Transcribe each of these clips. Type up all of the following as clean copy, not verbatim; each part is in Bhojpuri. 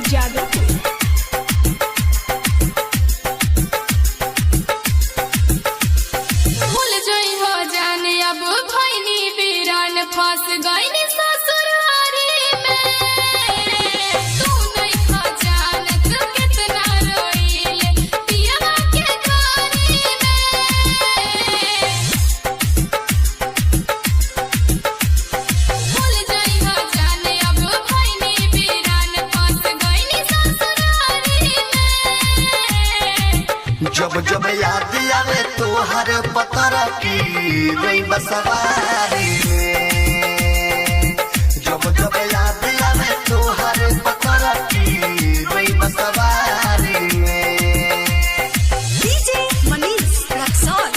जादवपुर। भूल जोई हो जाने अब भैनी बीरान फंस गईनी ससुरारी में। तू नहीं खा जानत कितना रोइले पिया के घरी में। भूल जोई हो जाने अब भैनी बीरान फंस गईनी ससुरारी में। जब जब याद आवे तोहर पतर की रोई बसवारी में। जब जब याद आवे तोहर पतर की रोई बसवारी में। डीजे मनीष रक्सौल।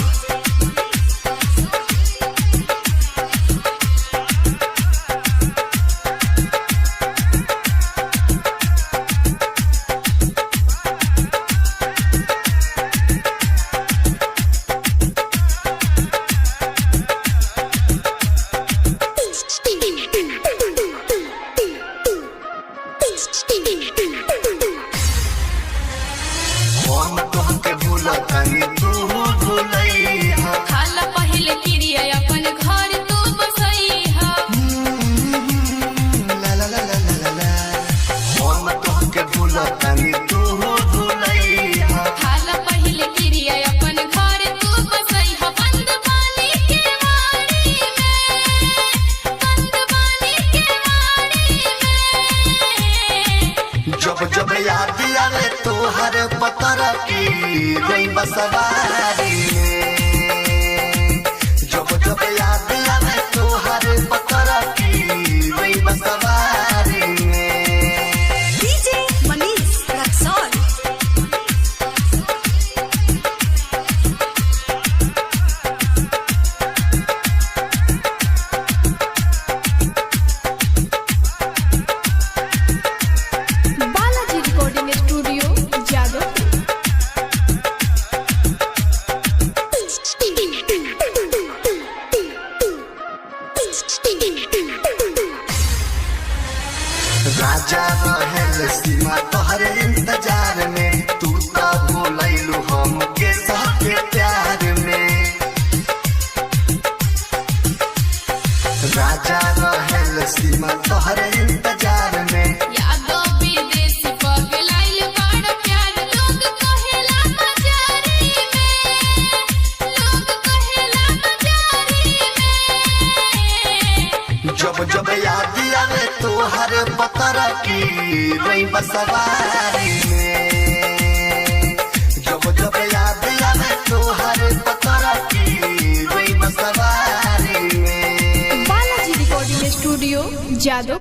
हम तोहके भूलतानी तू भूलैहा। खाला पहिले क्रिया अपन घर तू बसैहा। ला ला ला ला ला ला। हम तोहके भूलतानी तू भूलैहा। खाला पहिले क्रिया अपन घर तू बसैहा। बंद पानी के वाड़ी में। बंद पानी के वाड़ी में। जब जब याद आवे तोहर पतर की रोई बसवारी में। जब जब याद आवे तोहर पतर की रोई बसवारी में। DJ Manish Raxaul. Balaji recording studio Jadavpur. राजा रहेल सीमा तोहर इंतजार में। तू तो भूलैलू हमके सबके प्यार में। राजा रहेल सीमा तोहर इंतजार में। यादो विदेश पगलाइल बड़ प्यार। लोग कहेला बाजारी में। लोग कहेला बाजारी में। जब जब याद आवे तोहर पतर की रोई बसवारी में। जब जब याद आवे तोहर पतर की रोई बसवारी में। Balaji recording studio Jadav.